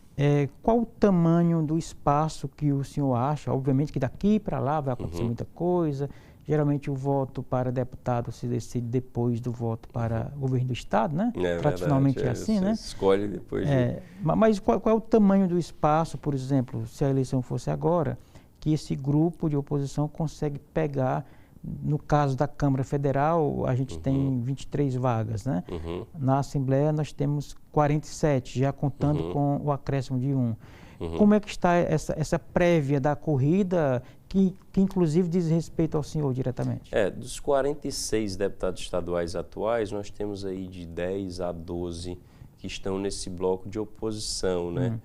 S1: Qual o tamanho do espaço que o senhor acha? Obviamente que daqui para lá vai acontecer muita coisa. Geralmente o voto para deputado se decide depois do voto para governo do estado, né? Tradicionalmente é assim, né?
S2: Escolhe depois.
S1: Mas qual é o tamanho do espaço, por exemplo, se a eleição fosse agora, que esse grupo de oposição consegue pegar? No caso da Câmara Federal, a gente tem 23 vagas, né? Na Assembleia nós temos 47, já contando com o acréscimo de 1. Como é que está essa prévia da corrida, que inclusive diz respeito ao senhor diretamente?
S2: Dos 46 deputados estaduais atuais, nós temos aí de 10 a 12 que estão nesse bloco de oposição, né?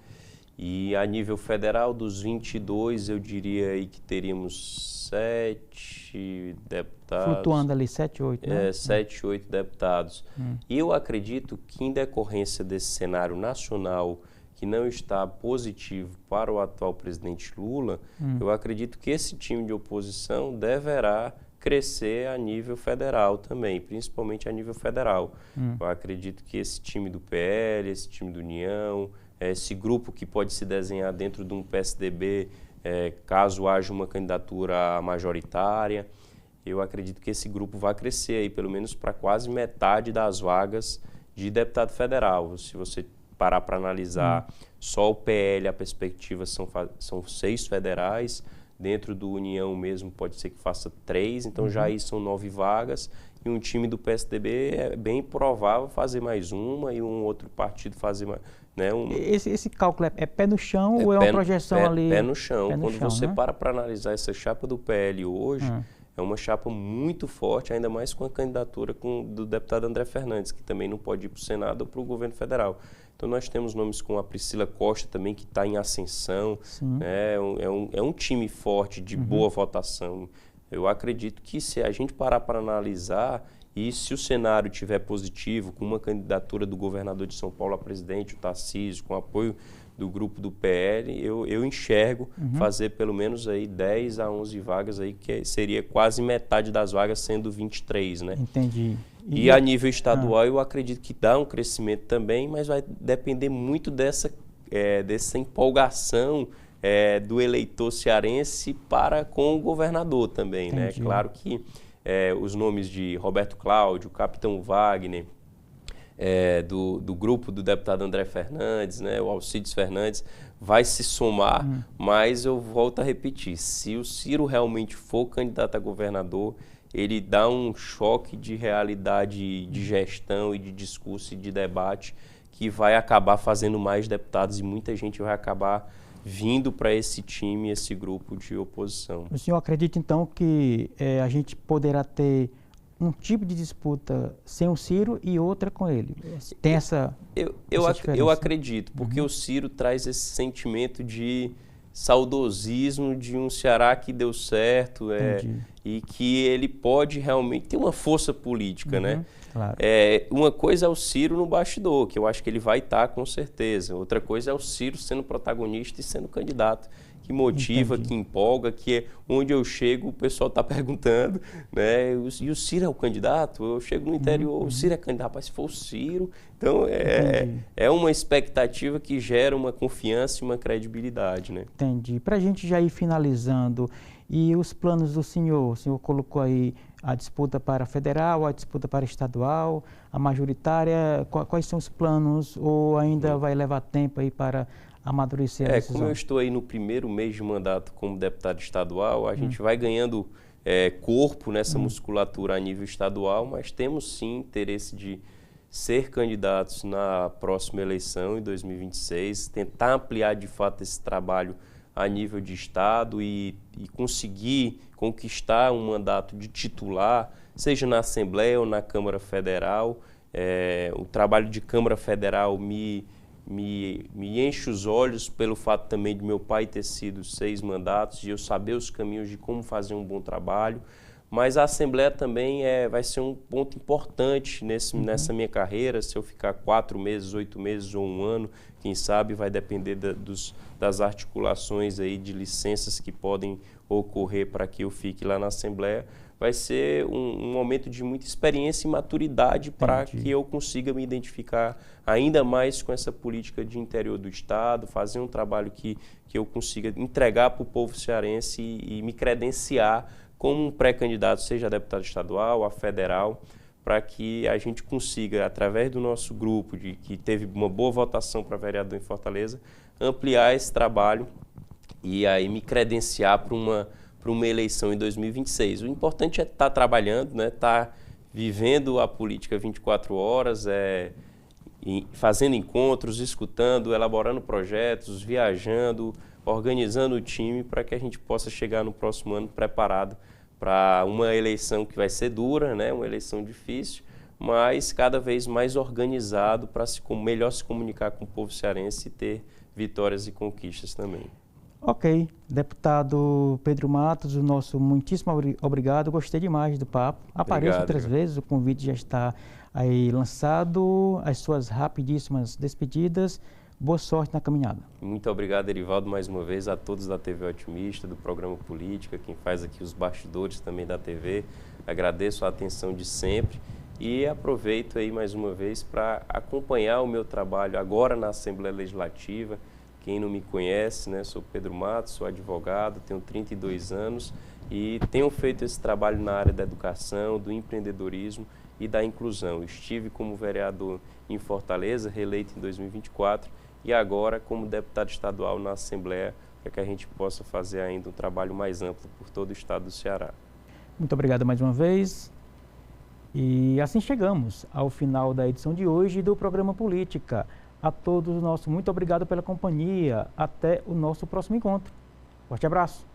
S2: E a nível federal, dos 22, eu diria aí que teríamos 7 deputados.
S1: Flutuando ali, 7, 8, né?
S2: 7, 8 deputados. E eu acredito que, em decorrência desse cenário nacional que não está positivo para o atual presidente Lula, eu acredito que esse time de oposição deverá crescer a nível federal também, principalmente a nível federal. Eu acredito que esse time do PL, esse time do União, esse grupo que pode se desenhar dentro de um PSDB, caso haja uma candidatura majoritária, eu acredito que esse grupo vai crescer aí, pelo menos para quase metade das vagas de deputado federal. Se você parar para analisar só o PL, a perspectiva são 6 federais, dentro do União mesmo pode ser que faça 3, então já aí são 9 vagas, e um time do PSDB é bem provável fazer mais uma e um outro partido fazer mais, né?
S1: Esse cálculo é pé no chão ou é uma projeção ali?
S2: Pé no chão. Quando você
S1: né?
S2: para analisar essa chapa do PL hoje, é uma chapa muito forte, ainda mais com a candidatura do deputado André Fernandes, que também não pode ir para o Senado ou para o governo federal. Então nós temos nomes como a Priscila Costa também, que está em ascensão, né? É um time forte, de boa votação. Eu acredito que se a gente parar para analisar, e se o cenário estiver positivo, com uma candidatura do governador de São Paulo a presidente, o Tarcísio, com apoio do grupo do PL, eu enxergo fazer pelo menos aí 10 a 11 vagas, aí, que seria quase metade das vagas, sendo 23, né?
S1: Entendi.
S2: E a nível estadual, eu acredito que dá um crescimento também, mas vai depender muito dessa empolgação do eleitor cearense para com o governador também, né? Claro que os nomes de Roberto Cláudio, Capitão Wagner, do grupo do deputado André Fernandes, né, o Alcides Fernandes, vai se somar, mas eu volto a repetir, se o Ciro realmente for candidato a governador, ele dá um choque de realidade de gestão e de discurso e de debate que vai acabar fazendo mais deputados e muita gente vai acabar vindo para esse time, esse grupo de oposição.
S1: O senhor acredita, então, que a gente poderá ter um tipo de disputa sem o Ciro e outra com ele? Tem essa
S2: Eu acredito, porque o Ciro traz esse sentimento de saudosismo de um Ceará que deu certo e que ele pode realmente ter uma força política, né?
S1: Claro.
S2: Uma coisa é o Ciro no bastidor, que eu acho que ele vai estar com certeza. Outra coisa é o Ciro sendo protagonista e sendo candidato, que motiva, que empolga, que é onde eu chego, o pessoal está perguntando, né? E o Ciro é o candidato? Eu chego no interior, o Ciro é candidato, rapaz, se for o Ciro. Então, é uma expectativa que gera uma confiança e uma credibilidade, né?
S1: Entendi. Para a gente já ir finalizando, e os planos do senhor? O senhor colocou aí a disputa para federal, a disputa para estadual, a majoritária. Quais são os planos? Ou ainda vai levar tempo aí para amadurecer a decisão?
S2: Como eu estou aí no primeiro mês de mandato como deputado estadual, a gente vai ganhando corpo nessa musculatura a nível estadual, mas temos sim interesse de ser candidatos na próxima eleição, em 2026, tentar ampliar de fato esse trabalho a nível de estado e conseguir conquistar um mandato de titular, seja na Assembleia ou na Câmara Federal. O trabalho de Câmara Federal me enche os olhos pelo fato também de meu pai ter sido 6 mandatos e eu saber os caminhos de como fazer um bom trabalho. Mas a Assembleia também vai ser um ponto importante nessa minha carreira. Se eu ficar 4 meses, 8 meses ou 1 ano, quem sabe vai depender das articulações aí de licenças que podem ocorrer para que eu fique lá na Assembleia. Vai ser um momento de muita experiência e maturidade para que eu consiga me identificar ainda mais com essa política de interior do Estado, fazer um trabalho que eu consiga entregar para o povo cearense e me credenciar como um pré-candidato, seja a deputado estadual, a federal, para que a gente consiga, através do nosso grupo, que teve uma boa votação para vereador em Fortaleza, ampliar esse trabalho e aí me credenciar para uma eleição em 2026. O importante é estar trabalhando, né? Estar vivendo a política 24 horas, fazendo encontros, escutando, elaborando projetos, viajando, organizando o time para que a gente possa chegar no próximo ano preparado para uma eleição que vai ser dura, né? Uma eleição difícil, mas cada vez mais organizado para melhor se comunicar com o povo cearense e ter vitórias e conquistas também.
S1: Ok. Deputado Pedro Matos, o nosso muitíssimo obrigado. Gostei demais do papo. Apareça outras vezes, o convite já está aí lançado. As suas rapidíssimas despedidas. Boa sorte na caminhada.
S2: Muito obrigado, Erivaldo, mais uma vez, a todos da TV Otimista, do programa Política, quem faz aqui os bastidores também da TV. Agradeço a atenção de sempre e aproveito aí mais uma vez para acompanhar o meu trabalho agora na Assembleia Legislativa. Quem não me conhece, né, sou Pedro Matos, sou advogado, tenho 32 anos e tenho feito esse trabalho na área da educação, do empreendedorismo e da inclusão. Estive como vereador em Fortaleza, reeleito em 2024, e agora como deputado estadual na Assembleia, para que a gente possa fazer ainda um trabalho mais amplo por todo o estado do Ceará.
S1: Muito obrigado mais uma vez. E assim chegamos ao final da edição de hoje do programa Política. A todos nosso muito obrigado pela companhia. Até o nosso próximo encontro. Forte abraço.